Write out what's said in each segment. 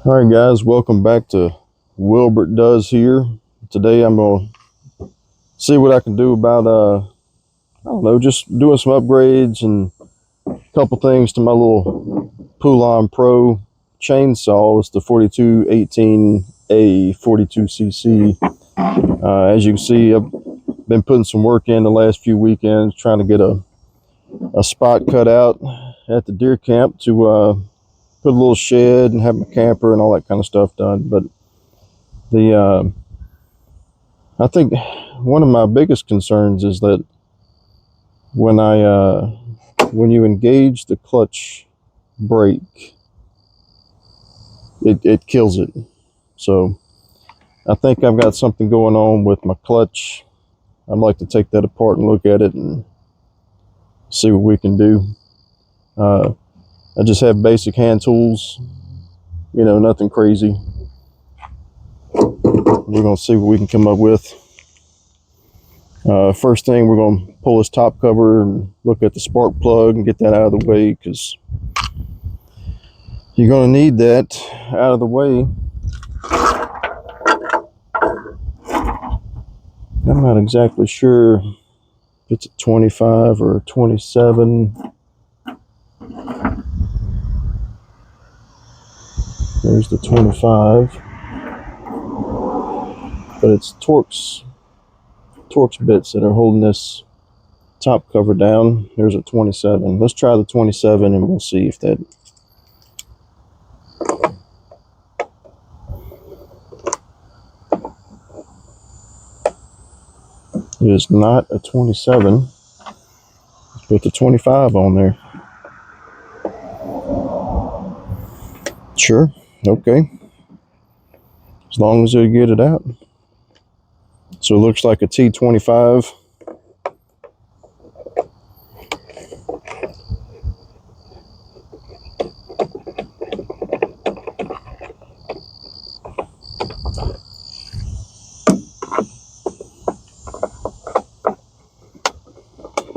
All right, guys, welcome back to Wilbert Does Here. Today I'm going to see what I can do about, I don't know, just doing some upgrades and a couple things to my little POULAN Pro chainsaw. It's the 4218A 42cc. As you can see, I've been putting some work in the last few weekends trying to get a spot cut out at the deer camp to put a little shed and have my camper and all that kind of stuff done. But the I think one of my biggest concerns is that when you engage the clutch brake, it kills it. So I think I've got something going on with my clutch. I'd like to take that apart and look at it and see what we can do. I just have basic hand tools, nothing crazy. We're gonna see what we can come up with. First thing, we're going to pull this top cover and look at the spark plug and get that out of the way, because you're going to need that out of the way. I'm not exactly sure if it's a 25 or a 27. There's the 25, but it's Torx bits that are holding this top cover down. There's a 27. Let's try the 27 and we'll see if that is not a 27. Let's put the 25 on there. Sure, okay, as long as they get it out. So it looks like a T25.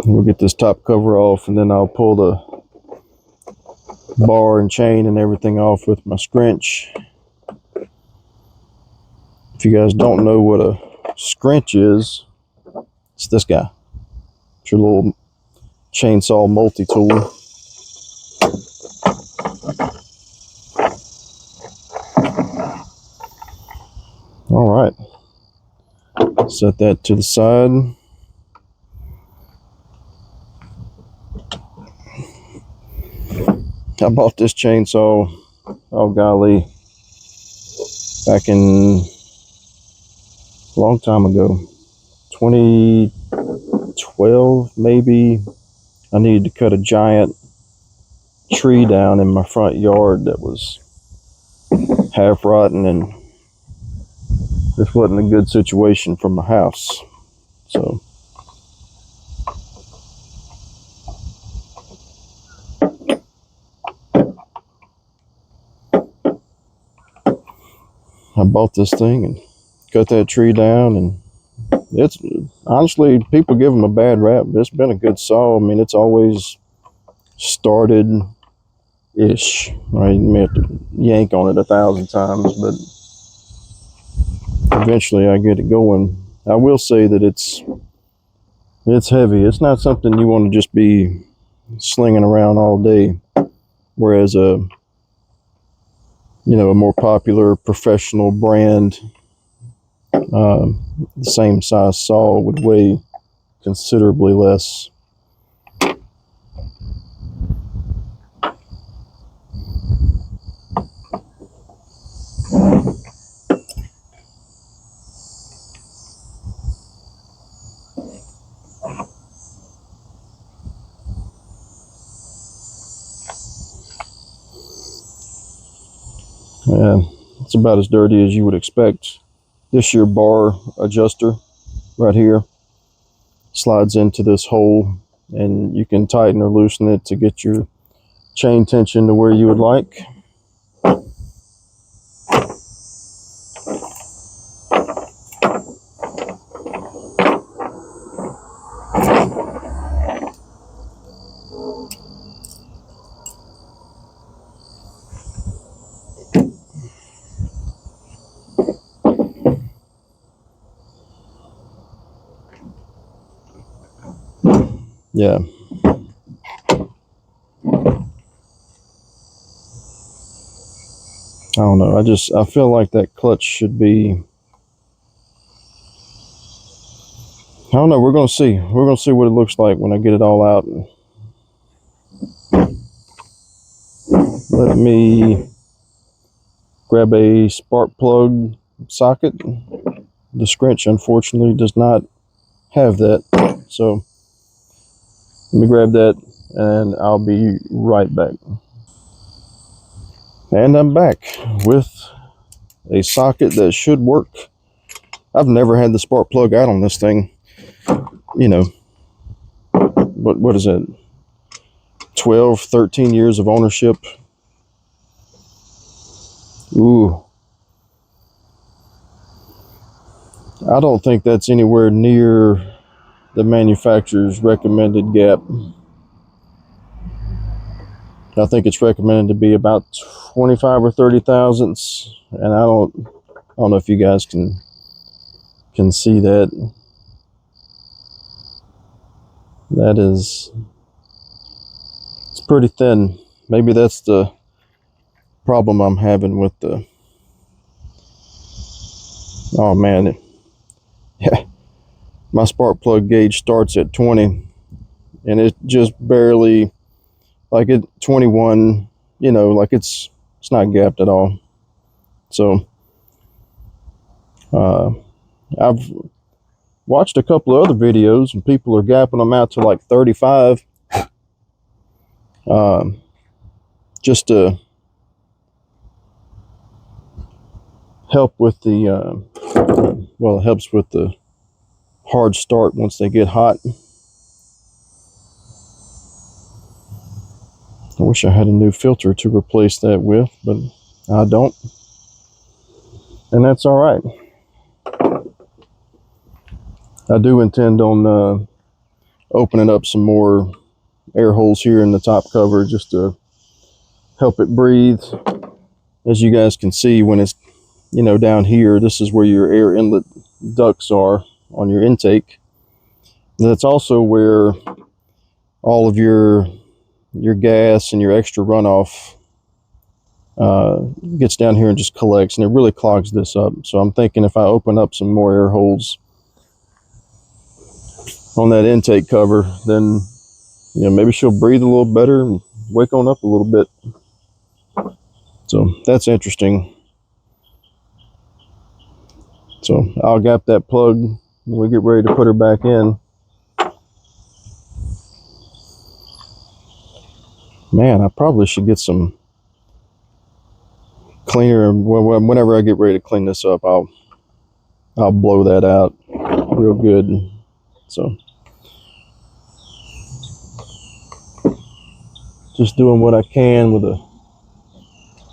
We'll get this top cover off, and then I'll pull the bar and chain and everything off with my scrunch. If you guys don't know what a scrunch is, it's this guy. It's your little chainsaw multi-tool. All right, set that to the side. I bought this chainsaw, oh golly, back in a long time ago, 2012 maybe. I needed to cut a giant tree down in my front yard that was half rotten, and this wasn't a good situation for my house. So I bought this thing and cut that tree down, and it's honestly, people give them a bad rap, but it's been a good saw. I mean, it's always started ish, right? You may have to yank on it 1,000 times, but eventually I get it going. I will say that it's heavy. It's not something you want to just be slinging around all day, whereas a more popular professional brand, the same size saw would weigh considerably less. Yeah, it's about as dirty as you would expect. This your bar adjuster right here slides into this hole, and you can tighten or loosen it to get your chain tension to where you would like. Yeah. I don't know. I feel like that clutch should be. I don't know. We're gonna see. We're gonna see what it looks like when I get it all out. Let me grab a spark plug socket. The Scrinch, unfortunately, does not have that. So let me grab that, and I'll be right back. And I'm back with a socket that should work. I've never had the spark plug out on this thing. You know, what is it? 12, 13 years of ownership. Ooh. I don't think that's anywhere near the manufacturer's recommended gap. I think it's recommended to be about 25 or 30 thousandths, and I don't know if you guys can see that. That is, it's pretty thin. Maybe that's the problem I'm having with the. Oh man, yeah, my spark plug gauge starts at 20, and it just barely, like at 21, you know, like it's not gapped at all. So I've watched a couple of other videos, and people are gapping them out to like 35, just to help with the. Well, it helps with the hard start once they get hot. I wish I had a new filter to replace that with, but I don't. And that's all right. I do intend on opening up some more air holes here in the top cover just to help it breathe. As you guys can see, when it's, you know, down here, this is where your air inlet ducts are on your intake. That's also where all of your gas and your extra runoff gets down here and just collects, and it really clogs this up. So I'm thinking if I open up some more air holes on that intake cover, then, you know, maybe she'll breathe a little better and wake on up a little bit. So that's interesting. So I'll gap that plug when we get ready to put her back in. Man, I probably should get some cleaner. Whenever I get ready to clean this up, I'll blow that out real good. So just doing what I can with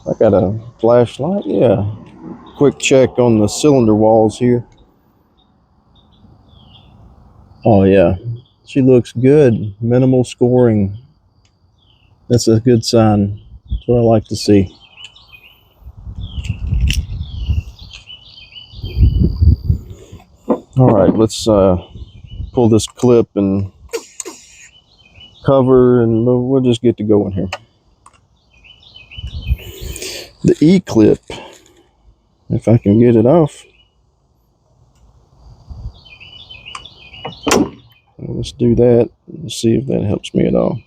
I got a flashlight. Yeah. Quick check on the cylinder walls here. Oh yeah, she looks good. Minimal scoring. That's a good sign. That's what I like to see. All right, let's pull this clip and cover, and we'll just get to going here. The E-clip, if I can get it off. Let's do that. Let's see if that helps me at all.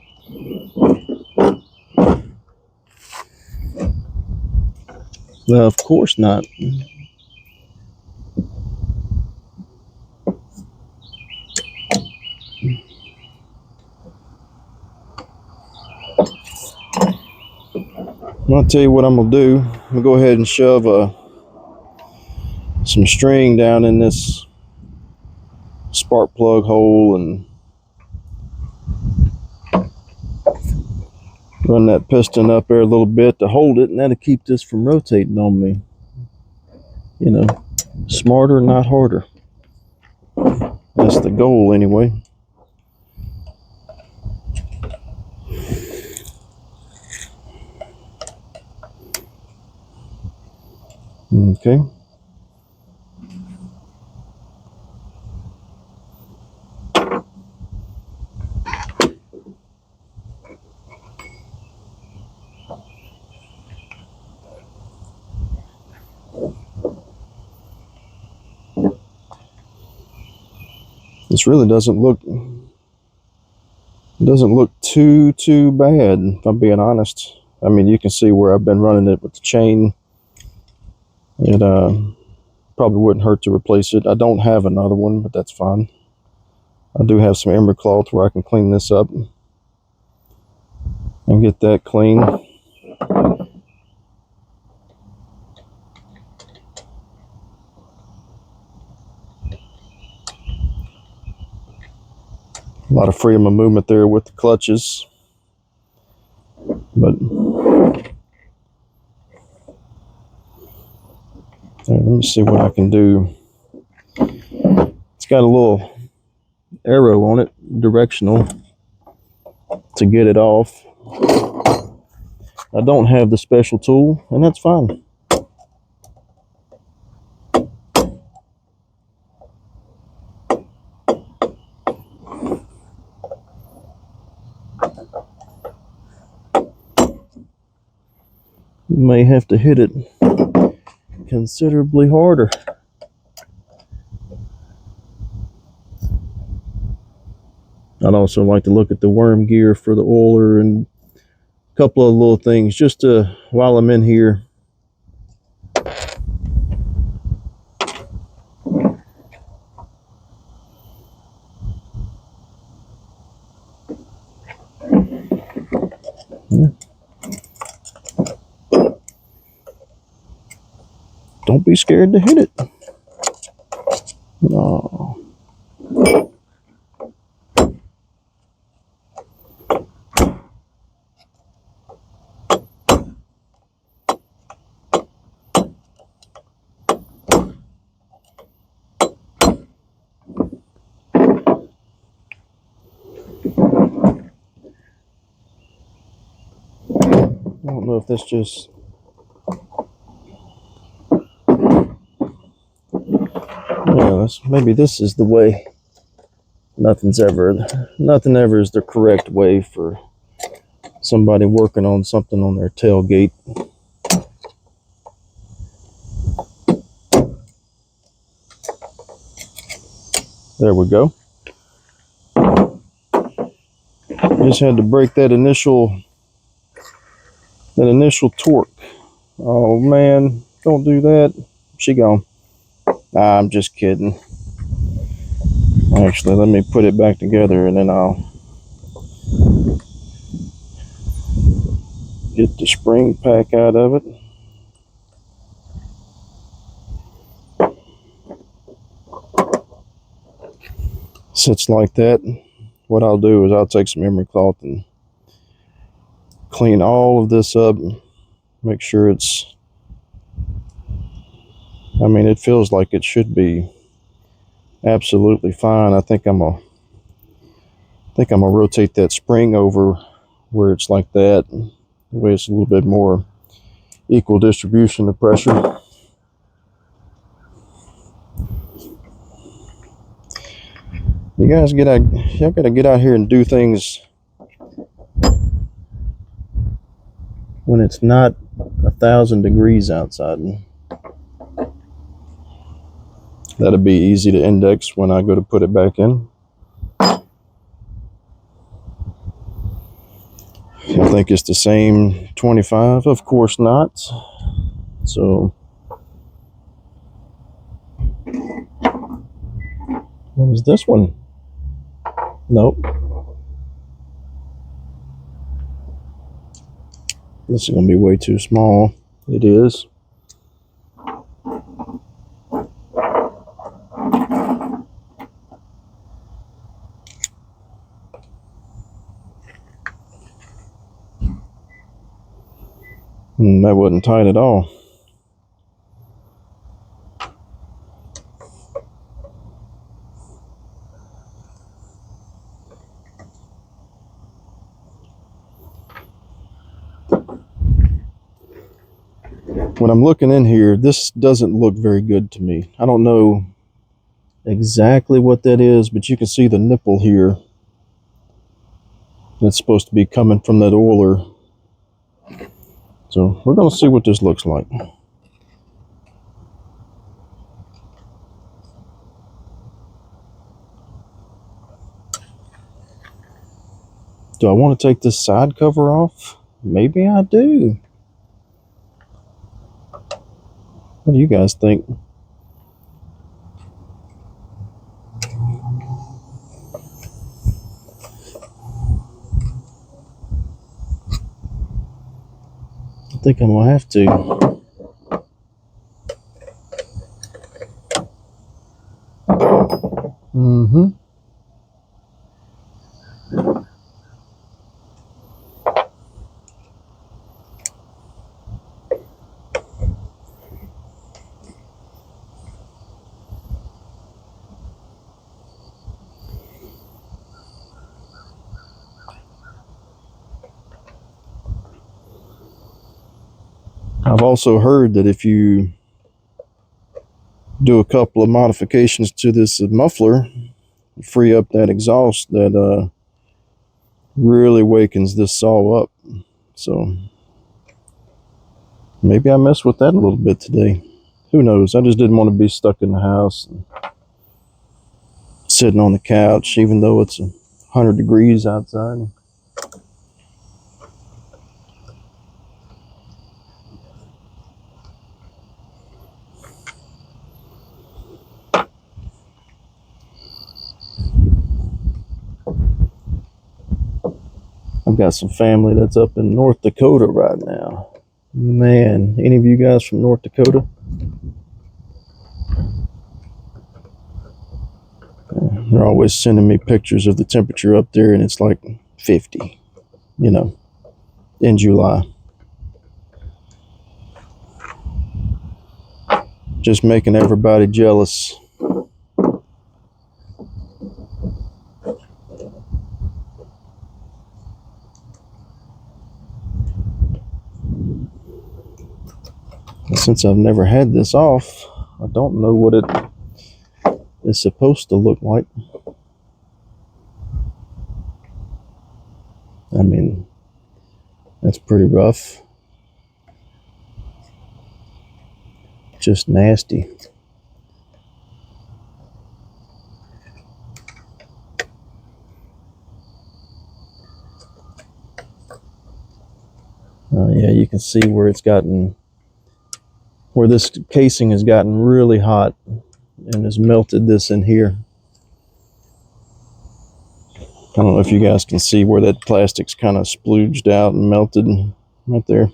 Well, of course not. I'll tell you what I'm gonna do. I'm gonna go ahead and shove some string down in this spark plug hole and run that piston up there a little bit to hold it, and that'll keep this from rotating on me. You know, smarter, not harder. That's the goal anyway. Okay. This really doesn't look too bad, if I'm being honest. I mean, you can see where I've been running it with the chain. It probably wouldn't hurt to replace it. I don't have another one, but that's fine. I do have some emery cloth where I can clean this up and get that clean. A lot of freedom of movement there with the clutches, but let me see what I can do. It's got a little arrow on it, directional, to get it off. I don't have the special tool, and that's fine. You may have to hit it considerably harder. I'd also like to look at the worm gear for the oiler and a couple of little things just to, while I'm in here. Don't be scared to hit it. No. I don't know if that's just... Yeah, maybe this is the way. Nothing ever is the correct way for somebody working on something on their tailgate. There we go. Just had to break that initial torque. Oh man, don't do that. She gone. I'm just kidding. Actually, let me put it back together and then I'll get the spring pack out of it. Sits like that. What I'll do is I'll take some emery cloth and clean all of this up. Make sure it's, I mean, it feels like it should be absolutely fine. I think I'm gonna rotate that spring over where it's like that. The way it's a little bit more equal distribution of pressure. You guys y'all gotta get out here and do things when it's not 1,000 degrees outside. That'll be easy to index when I go to put it back in. I think it's the same 25. Of course not. So, what is this one? Nope. This is going to be way too small. It is. That wasn't tight at all. When I'm looking in here, this doesn't look very good to me. I don't know exactly what that is, but you can see the nipple here. That's supposed to be coming from that oiler. So we're going to see what this looks like. Do I want to take this side cover off? Maybe I do. What do you guys think? I think I'm gonna have to. I've also heard that if you do a couple of modifications to this muffler, free up that exhaust, that really wakens this saw up. So maybe I messed with that a little bit today. Who knows? I just didn't want to be stuck in the house and sitting on the couch, even though it's 100 degrees outside. I've got some family that's up in North Dakota right now. Man, any of you guys from North Dakota? They're always sending me pictures of the temperature up there, and it's like 50, you know, in July. Just making everybody jealous. Since I've never had this off, I don't know what it is supposed to look like. I mean, that's pretty rough. Just nasty. Yeah, you can see where it's gotten, where this casing has gotten really hot and has melted this in here. I don't know if you guys can see where that plastic's kind of splooged out and melted right there.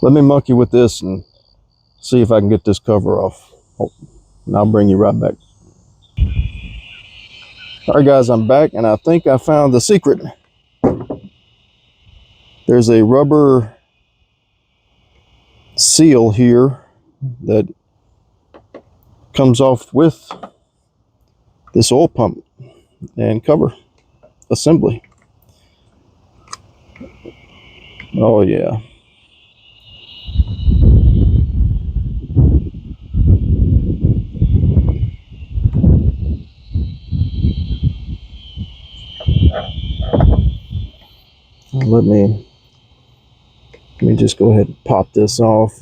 Let me monkey with this and see if I can get this cover off. Oh, and I'll bring you right back. All right, guys, I'm back, and I think I found the secret. There's a rubber seal here that comes off with this oil pump and cover assembly. Oh yeah. Let me just go ahead and pop this off.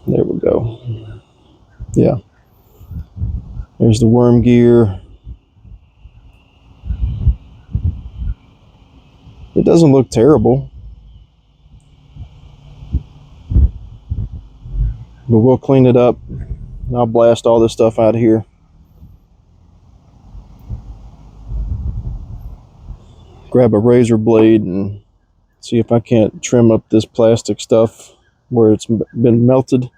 There we go. Yeah. There's the worm gear. It doesn't look terrible, but we'll clean it up. I'll blast all this stuff out of here. Grab a razor blade and see if I can't trim up this plastic stuff where it's been melted.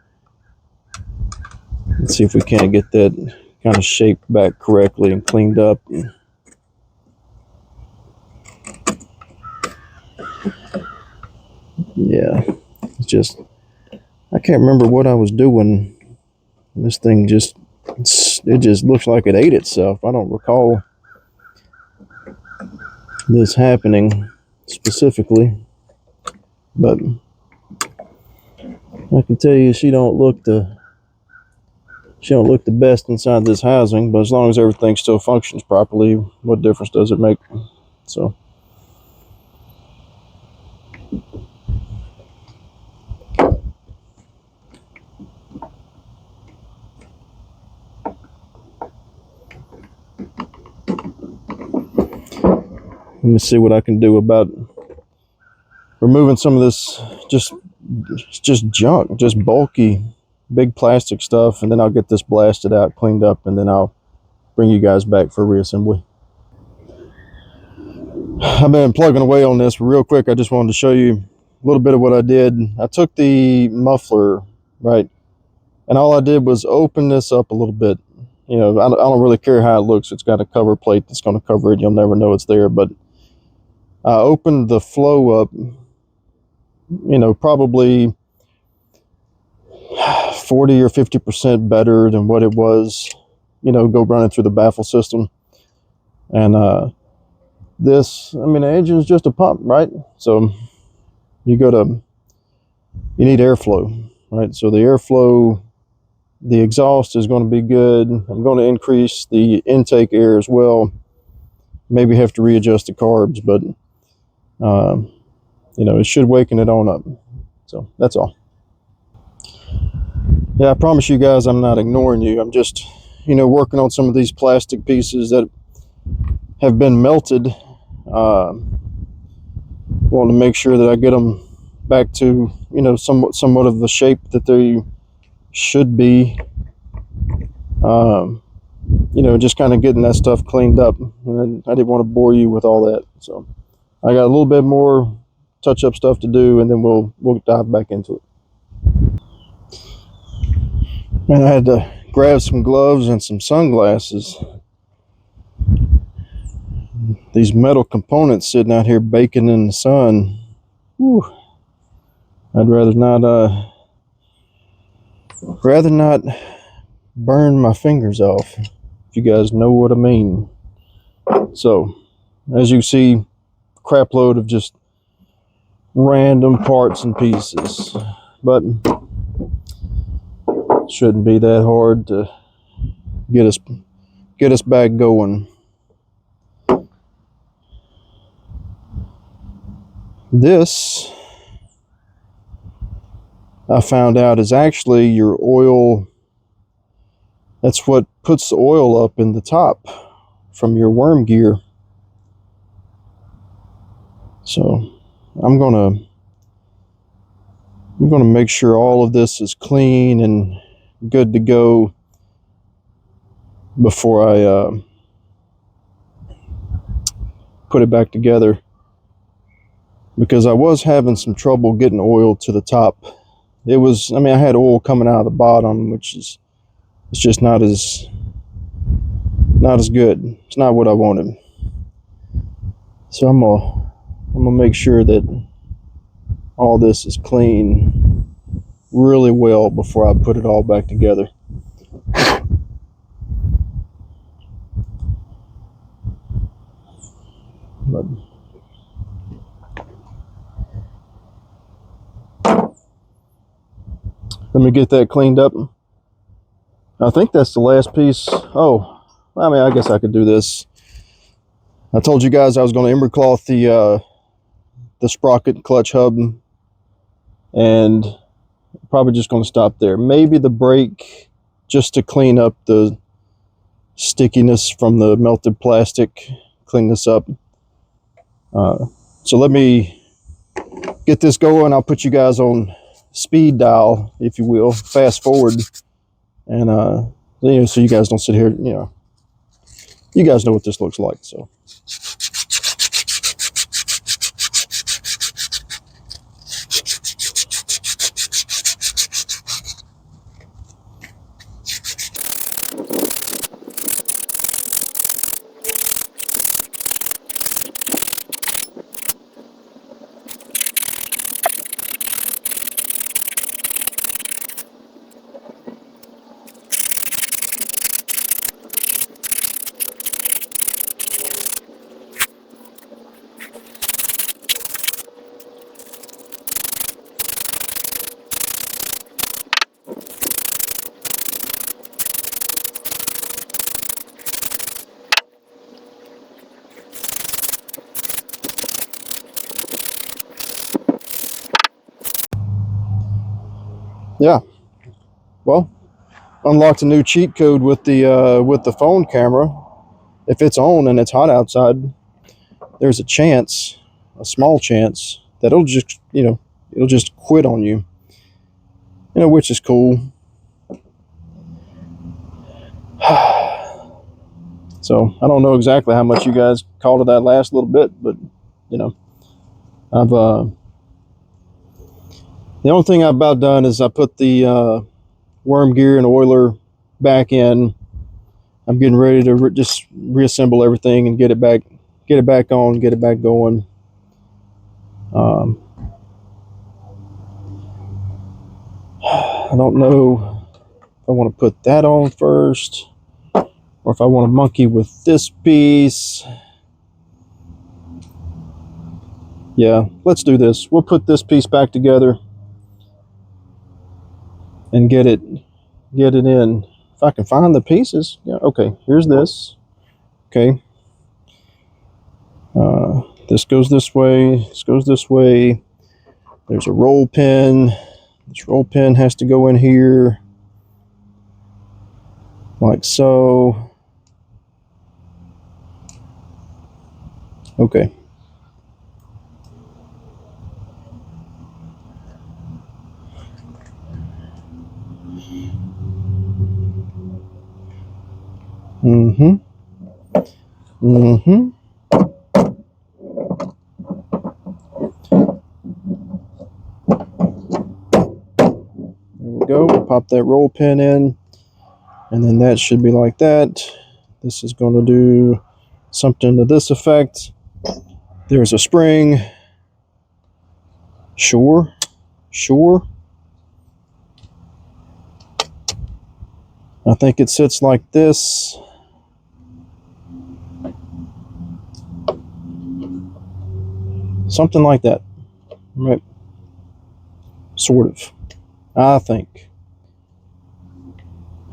Let's see if we can't get that kind of shaped back correctly and cleaned up. Yeah, it's just, I can't remember what I was doing. This thing just, it just looks like it ate itself. I don't recall this happening specifically, but I can tell you she don't look the best inside this housing, but as long as everything still functions properly, what difference does it make? So Let me see what I can do about removing some of this just junk, just bulky, big plastic stuff, and then I'll get this blasted out, cleaned up, and then I'll bring you guys back for reassembly. I've been plugging away on this real quick. I just wanted to show you a little bit of what I did. I took the muffler, right, and all I did was open this up a little bit. You know, I don't really care how it looks. It's got a cover plate that's going to cover it. You'll never know it's there, but I opened the flow up, you know, probably 40 or 50% better than what it was, you know, go running through the baffle system. And this, I mean, the engine's just a pump, right? So you need airflow, right? So the airflow, the exhaust is going to be good. I'm going to increase the intake air as well. Maybe have to readjust the carbs, but you know, it should waken it on up. So that's all. Yeah, I promise you guys I'm not ignoring you. I'm just, you know, working on some of these plastic pieces that have been melted. Want to make sure that I get them back to, you know, somewhat of the shape that they should be. You know, just kind of getting that stuff cleaned up. And I didn't want to bore you with all that. So I got a little bit more touch-up stuff to do, and then we'll dive back into it. Man, I had to grab some gloves and some sunglasses. These metal components sitting out here baking in the sun. Whew. I'd rather not burn my fingers off, if you guys know what I mean. So, as you see, crap load of just random parts and pieces, but shouldn't be that hard to get us back going. This, I found out, is actually your oil. That's what puts the oil up in the top from your worm gear. So I'm gonna make sure all of this is clean and good to go before I put it back together, because I was having some trouble getting oil to the top. It was, I mean, I had oil coming out of the bottom, which is, it's just not as good. It's not what I wanted. So I'm gonna make sure that all this is clean really well before I put it all back together. But let me get that cleaned up. I think that's the last piece. Oh, I mean, I guess I could do this. I told you guys I was going to ember cloth the sprocket clutch hub, and probably just going to stop there. Maybe the brake, just to clean up the stickiness from the melted plastic, clean this up. So let me get this going. I'll put you guys on speed dial, if you will, fast forward, and you know, so you guys don't sit here, you know, you guys know what this looks like. So yeah, well, unlocked a new cheat code with the phone camera. If it's on and it's hot outside, there's a chance, a small chance, that it'll just, it'll just quit on you, which is cool. So I don't know exactly how much you guys called it that last little bit, but I've the only thing I've about done is I put the worm gear and oiler back in. I'm getting ready to just reassemble everything and get it back on, get it back going. I don't know if I want to put that on first or if I want to monkey with this piece. Yeah, let's do this. We'll put this piece back together and get it in. If I can find the pieces. Yeah, okay, here's this. Okay. This goes this way. This goes this way. There's a roll pin. This roll pin has to go in here like so. Okay. Mm-hmm. Mm-hmm. There we go. We'll pop that roll pin in, and then that should be like that. This is going to do something to this effect. There's a spring. Sure. I think it sits like this. Something like that. Right. Sort of. I think.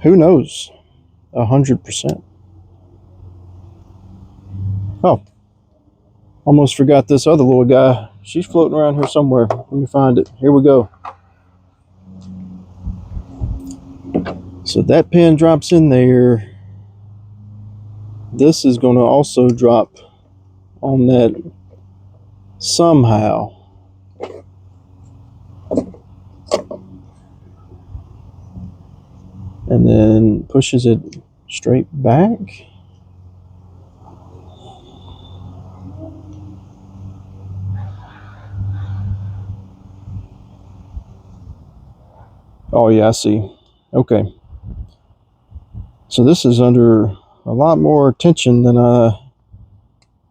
Who knows? 100%. Oh. Almost forgot this other little guy. She's floating around here somewhere. Let me find it. Here we go. So that pin drops in there. This is going to also drop on that somehow. And then pushes it straight back. Oh yeah, I see. Okay. So this is under a lot more tension than I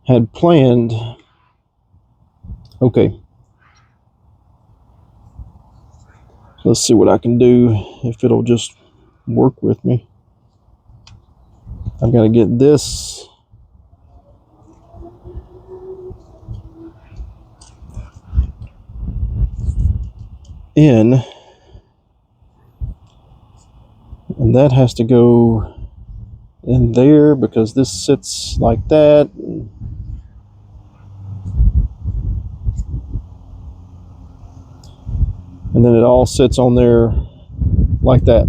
had planned. Okay. Let's see what I can do, if it'll just work with me. I've got to get this in, and that has to go in there because this sits like that. And then it all sits on there like that.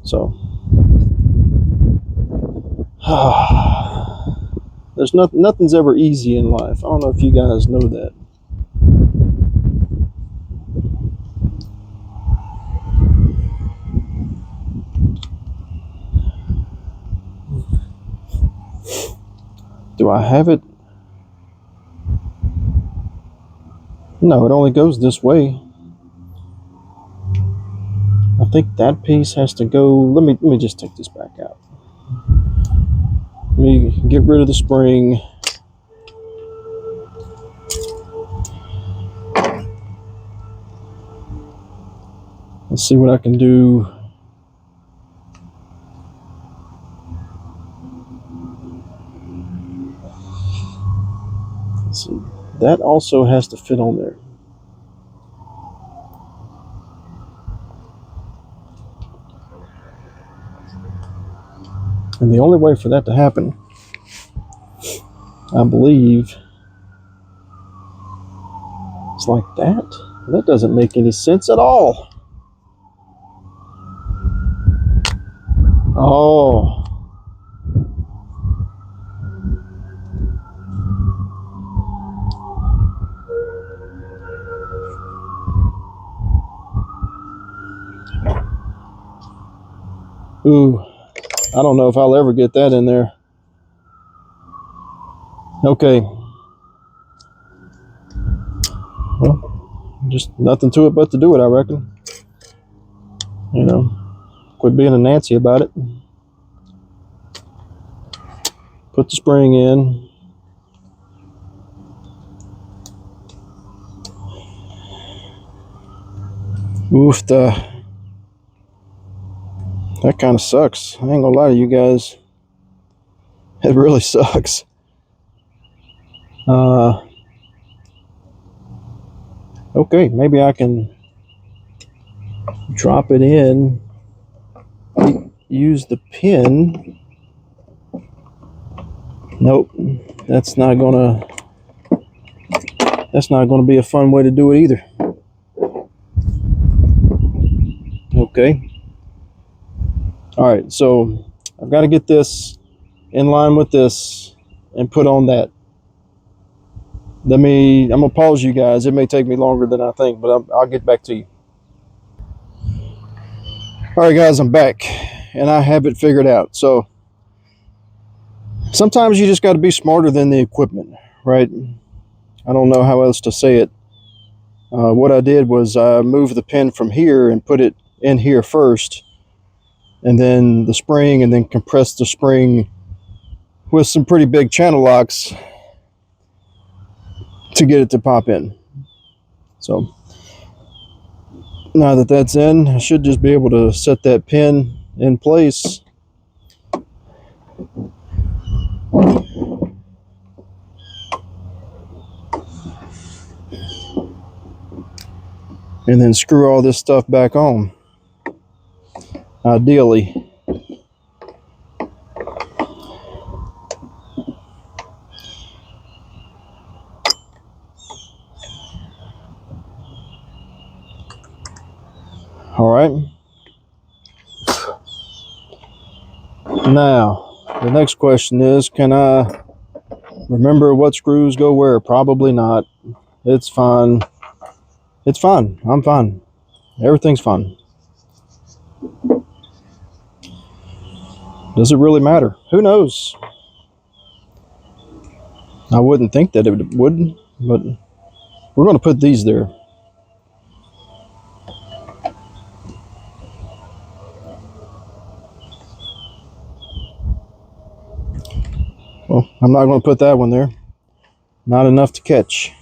So there's nothing's ever easy in life. I don't know if you guys know that. Do I have it? No, it only goes this way. I think that piece has to go. Let me just take this back out. Let me get rid of the spring. Let's see what I can do. Let's see. That also has to fit on there. And the only way for that to happen, I believe, is like that. That doesn't make any sense at all. Oh. Ooh, I don't know if I'll ever get that in there. Okay. Well, just nothing to it but to do it, I reckon. You know, quit being a Nancy about it. Put the spring in. Oof, that kind of sucks. I ain't gonna lie to you guys. It really sucks. Okay, maybe I can drop it in. Use the pin. Nope, that's not gonna be a fun way to do it either. Okay. All right, so I've got to get this in line with this and put on that. I'm gonna pause you guys. It may take me longer than I think, but I'll get back to you. All right, guys, I'm back and I have it figured out. So sometimes you just got to be smarter than the equipment, right? I don't know how else to say it. What I did was I moved the pin from here and put it in here first, and then the spring, and then compressed the spring with some pretty big channel locks to get it to pop in. So now that that's in, I should just be able to set that pin in place. And then screw all this stuff back on, ideally. All right. Now, the next question is, can I remember what screws go where? Probably not. It's fine. It's fine. I'm fine. Everything's fine. Does it really matter? Who knows? I wouldn't think that it would, but we're going to put these there. Well, I'm not going to put that one there. Not enough to catch.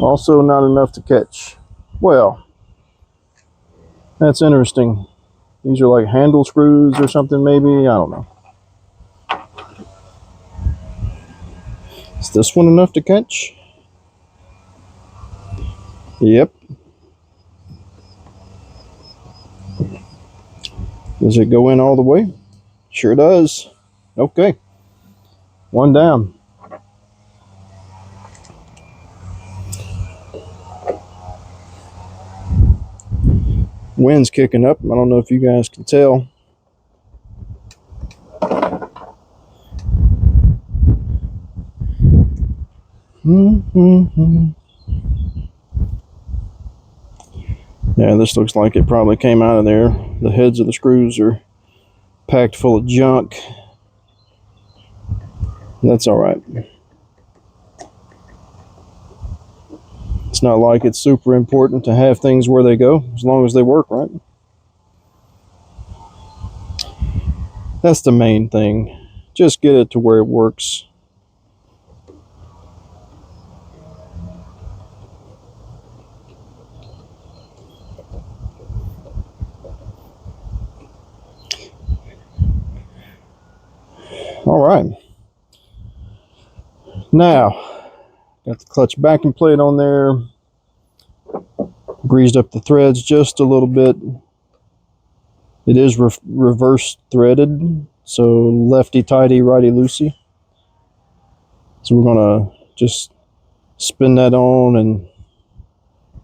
Also not enough to catch. Well, that's interesting. These are like handle screws or something maybe. I don't know. Is this one enough to catch? Yep. Does it go in all the way? Sure does. Okay. One down. Wind's kicking up. I don't know if you guys can tell. Yeah, this looks like it probably came out of there. The heads of the screws are packed full of junk. That's all right. It's not like it's super important to have things where they go, as long as they work, right? That's the main thing. Just get it to where it works. All right. Now, got the clutch backing plate on there. Greased up the threads just a little bit. It is reverse threaded, so lefty tighty, righty loosey. So we're gonna just spin that on and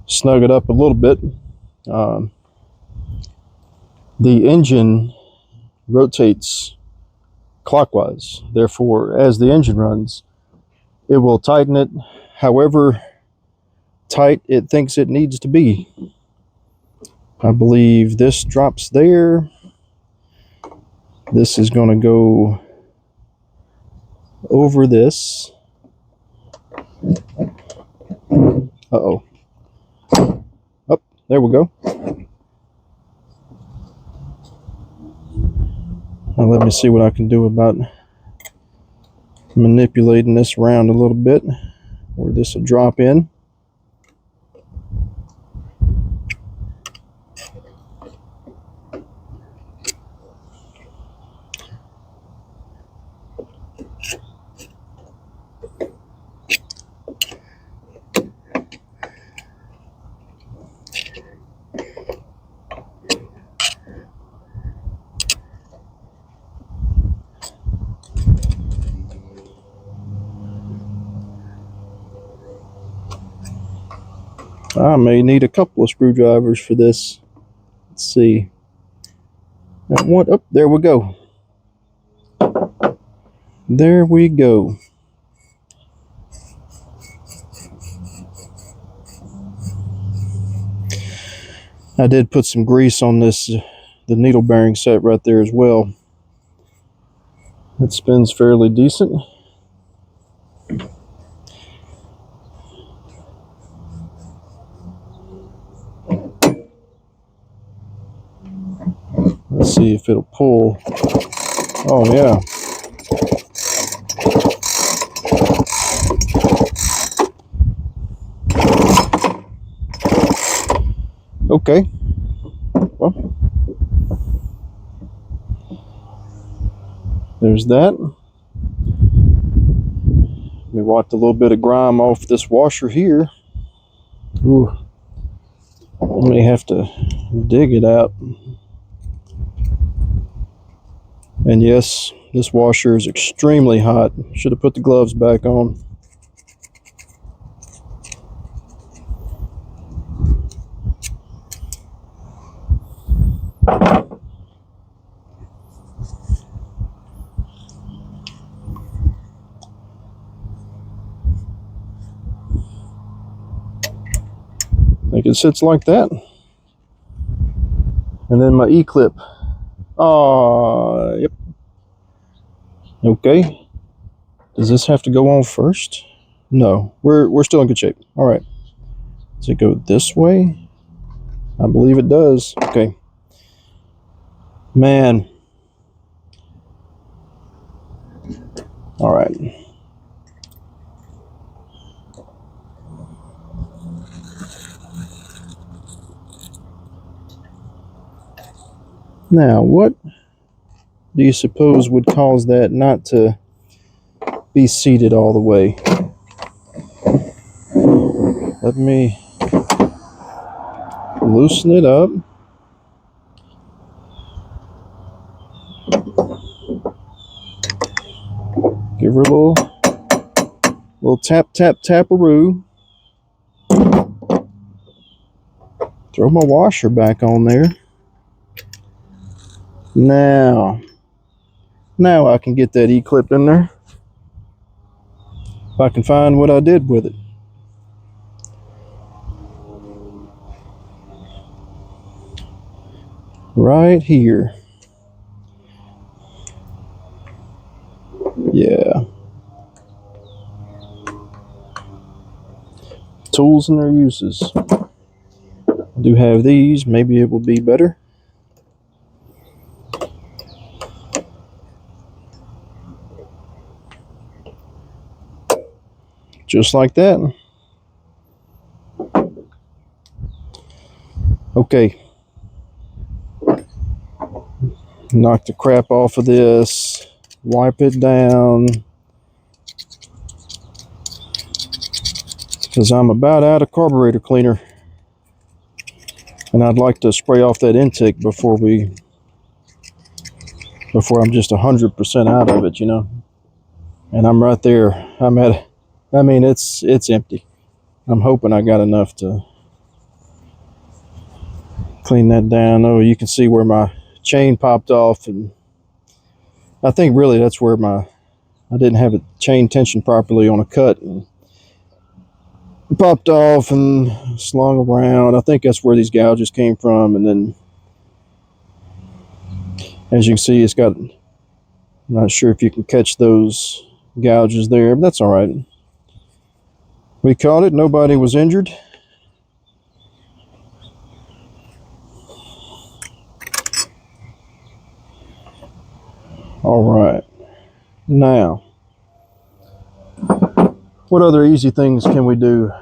snug it up a little bit. The engine rotates clockwise. Therefore, as the engine runs, it will tighten it however tight it thinks it needs to be. I believe this drops there. This is going to go over this. Uh-oh. Oh, there we go. Now let me see what I can do about manipulating this around a little bit, where this will drop in. I may need a couple of screwdrivers for this. Let's see. That one, oh, there we go. There we go. I did put some grease on this, the needle bearing set right there as well. It spins fairly decent. Let's see if it'll pull. Oh yeah. Okay. Well, there's that. Let me wipe a little bit of grime off this washer here. Ooh. I may have to dig it out. And yes, this washer is extremely hot. Should have put the gloves back on. I think it sits like that. And then my E-clip. Yep. Okay. Does this have to go on first? No, we're still in good shape. All right. Does it go this way? I believe it does. Okay. Man. All right. Now, what do you suppose would cause that not to be seated all the way? Let me loosen it up. Give her a little tap, tap, taparoo. Throw my washer back on there. Now I can get that E-clip in there. If I can find what I did with it. Right here. Yeah. Tools and their uses. I do have these. Maybe it will be better. Just like that. Okay. Knock the crap off of this. Wipe it down. Because I'm about out of carburetor cleaner. And I'd like to spray off that intake before I'm just 100% out of it, you know. And I'm right there. It's empty. I'm hoping I got enough to clean that down. Oh, you can see where my chain popped off, and I think really that's where I didn't have it chain tension properly on a cut, and popped off and slung around. I think that's where these gouges came from. And then, as you can see, it's got, I'm not sure if you can catch those gouges there, but that's all right. We caught it. Nobody was injured. All right. Now, what other easy things can we do?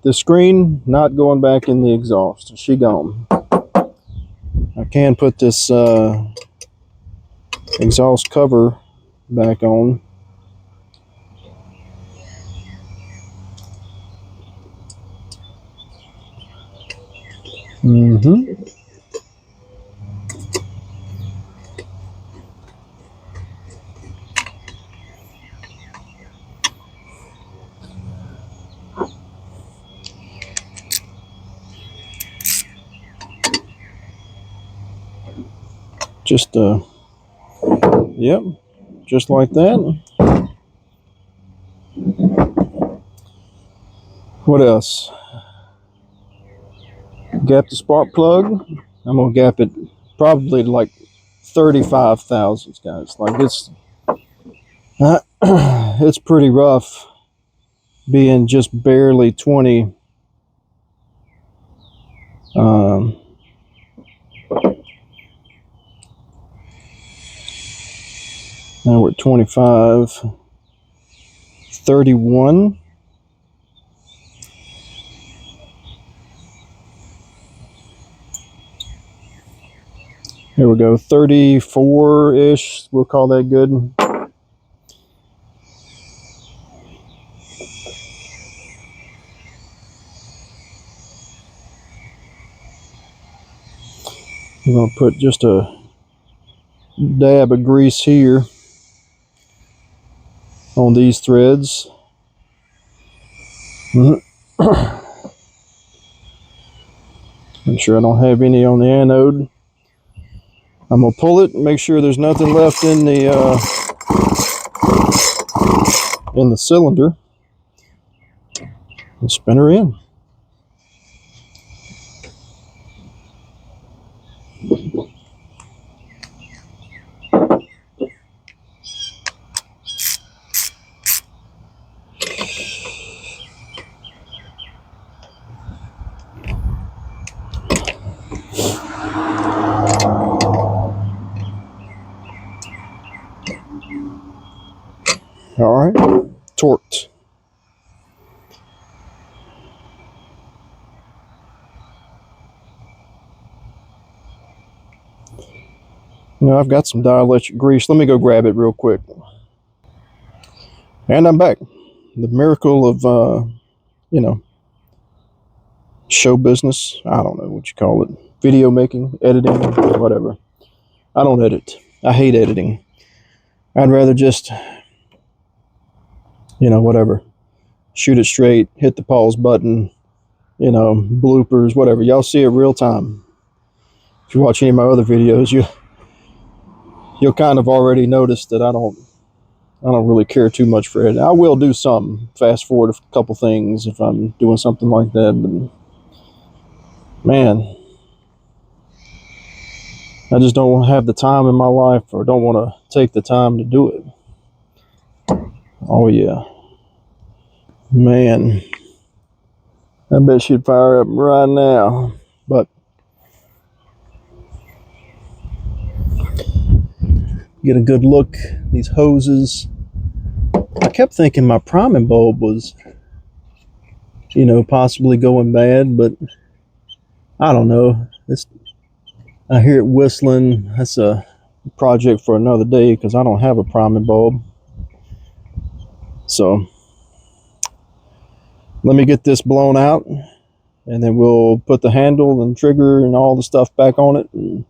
The screen not going back in the exhaust. She gone. I can put this exhaust cover back on. Just yep, just like that. What else? Gap the spark plug. I'm gonna gap it probably to like 35 thousandths, guys. Like it's pretty rough being just barely 20. Now we're at 25, 31. Here we go, 34-ish. We'll call that good. I'm going to put just a dab of grease here on these threads. Make sure I don't have any on the anode. I'm going to pull it and make sure there's nothing left in the cylinder and spin her in. All right, torqued. Now I've got some dielectric grease. Let me go grab it real quick. And I'm back. The miracle of, show business. I don't know what you call it. Video making, editing, whatever. I don't edit. I hate editing. I'd rather just, whatever. Shoot it straight, hit the pause button, bloopers, whatever. Y'all see it real time. If you watch any of my other videos, you'll kind of already notice that I don't really care too much for it. I will do some fast forward a couple things if I'm doing something like that, but man, I just don't have the time in my life, or don't want to take the time to do it. Oh yeah, man, I bet she'd fire up right now, but get a good look. These hoses, I kept thinking my priming bulb was, possibly going bad, but I don't know. I hear it whistling. That's a project for another day because I don't have a priming bulb. So let me get this blown out, and then we'll put the handle and trigger and all the stuff back on it, and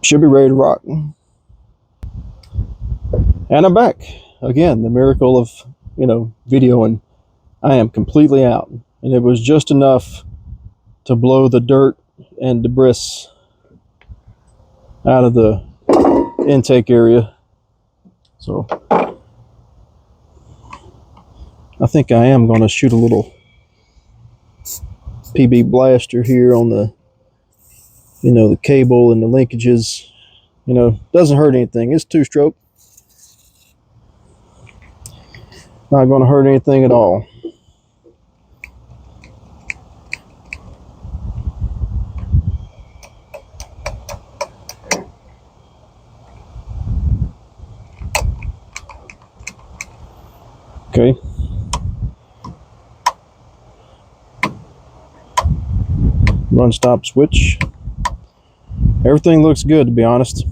should be ready to rock. And I'm back again. The miracle of videoing. I am completely out, and it was just enough to blow the dirt and debris out of the intake area. So I think I am going to shoot a little PB blaster here on the, the cable and the linkages. Doesn't hurt anything. It's 2-stroke. Not going to hurt anything at all. Okay. Run stop switch. Everything looks good, to be honest.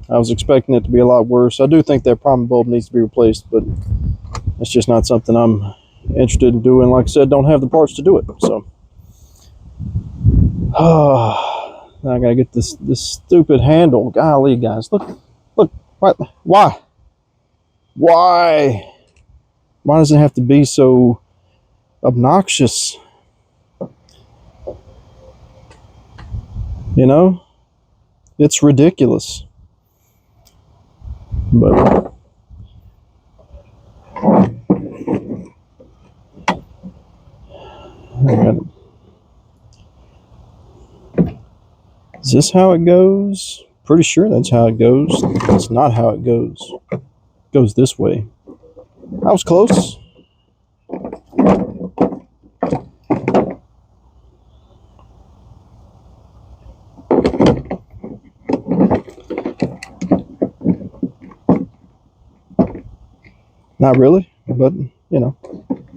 I was expecting it to be a lot worse. I do think that priming bulb needs to be replaced, but it's just not something I'm interested in doing. Like I said, don't have the parts to do it. So, now I gotta get this stupid handle. Golly, guys, look, what? Why does it have to be so obnoxious? It's ridiculous. But is this how it goes? Pretty sure that's how it goes. That's not how it goes. It goes this way. I was close. Not really, but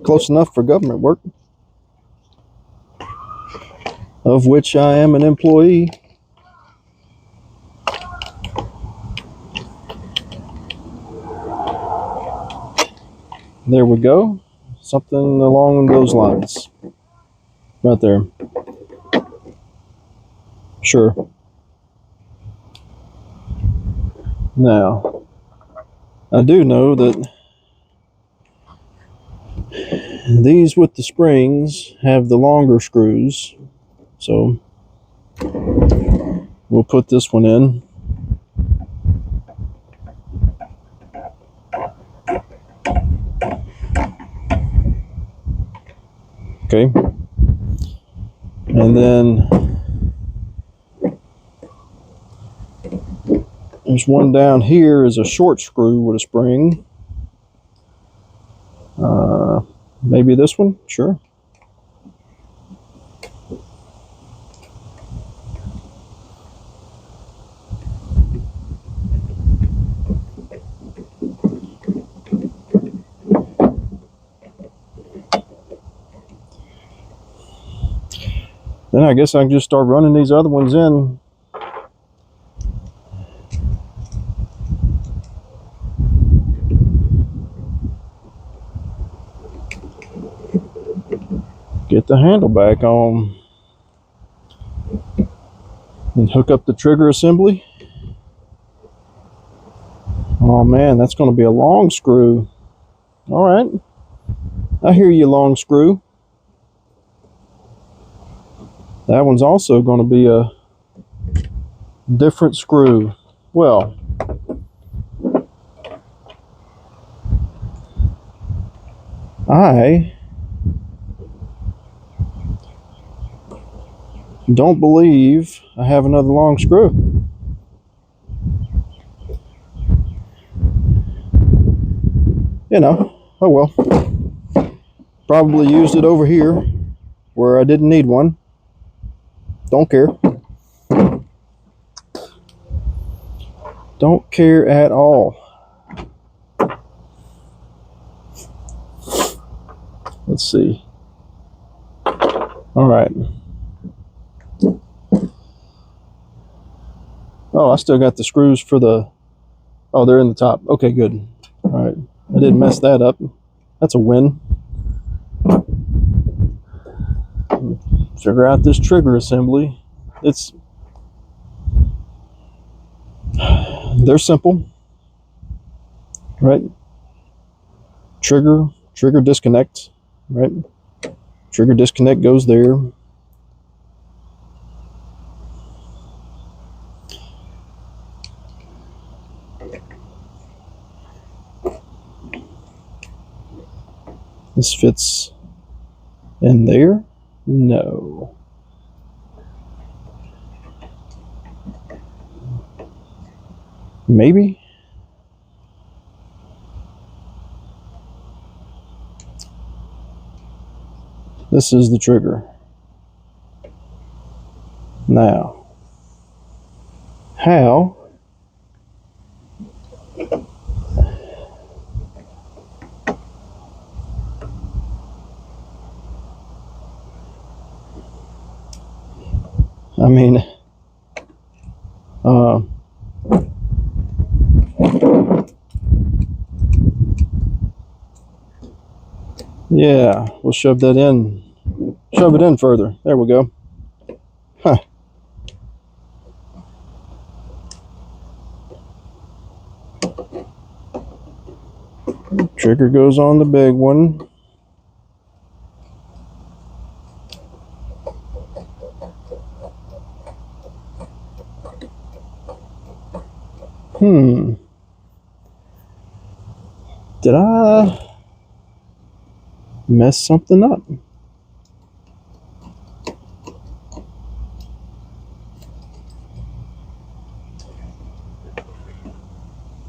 close enough for government work, of which I am an employee. There we go. Something along those lines. Right there. Sure. Now, I do know that these with the springs have the longer screws, so we'll put this one in. Okay. And then there's one down here is a short screw with a spring. Maybe this one? Sure. Then I guess I can just start running these other ones in. Get the handle back on. And hook up the trigger assembly. Oh man, that's going to be a long screw. All right. I hear you, long screw. That one's also going to be a different screw. Well, I don't believe I have another long screw. Oh well. Probably used it over here where I didn't need one. Don't care. Don't care at all. Let's see. All right. Oh, I still got the screws for the... Oh, they're in the top. Okay, good. All right. I didn't mess that up. That's a win. Figure out this trigger assembly. They're simple, right? Trigger disconnect, right? Trigger disconnect goes there. This fits in there? No. Maybe? This is the trigger. Now, how I mean, yeah, we'll shove that in. Shove it in further. There we go. Huh. Trigger goes on the big one. Did I mess something up?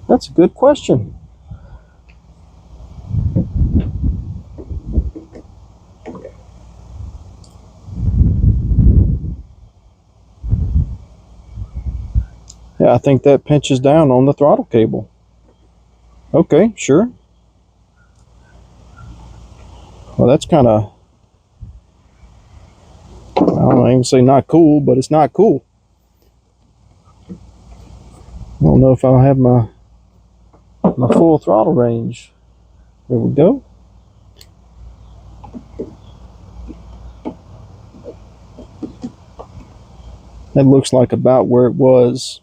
That's a good question. Yeah, I think that pinches down on the throttle cable. Okay, sure. Well, that's kind of, I don't know, I can say not cool, but it's not cool. I don't know if I'll have my full throttle range. There we go. That looks like about where it was.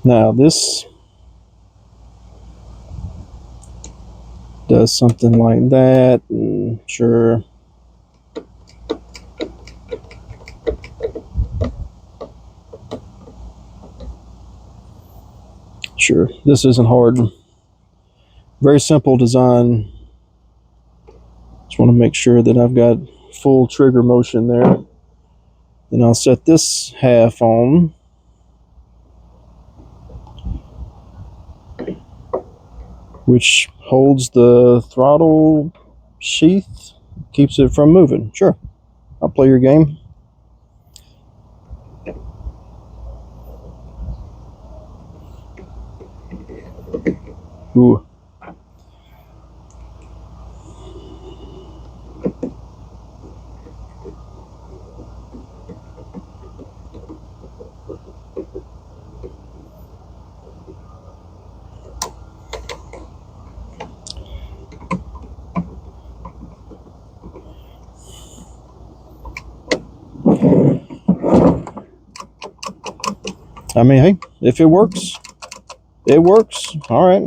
Now this does something like that, and sure. Sure, this isn't hard. Very simple design. Just want to make sure that I've got full trigger motion there. Then I'll set this half on. Which holds the throttle sheath, keeps it from moving. Sure, I'll play your game. Ooh. I mean, hey, if it works, it works. All right.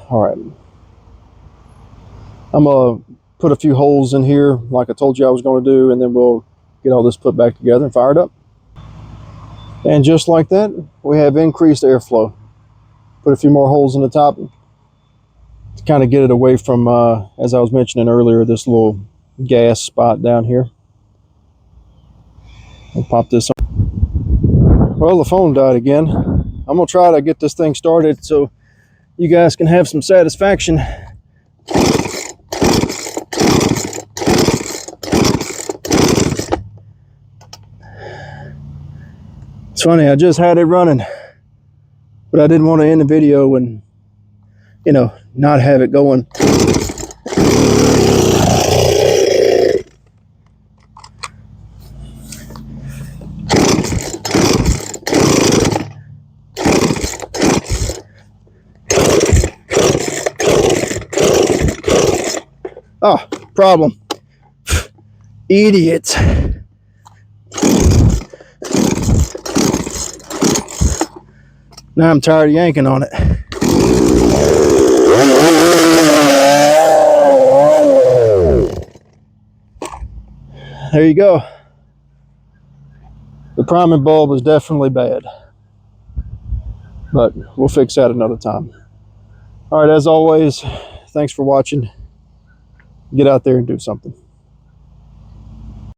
All right. I'm going to put a few holes in here like I told you I was going to do, and then we'll get all this put back together and fired up. And just like that, we have increased airflow. Put a few more holes in the top to kind of get it away from, as I was mentioning earlier, this little gas spot down here. I'll pop this on. Well, the phone died again. I'm going to try to get this thing started so you guys can have some satisfaction. It's funny, I just had it running, but I didn't want to end the video and, you know, not have it going. Oh, problem. Idiot. Now I'm tired of yanking on it. There you go. priming bulb is definitely bad, but we'll fix that another time. All right, as always, thanks for watching. Get out there and do something.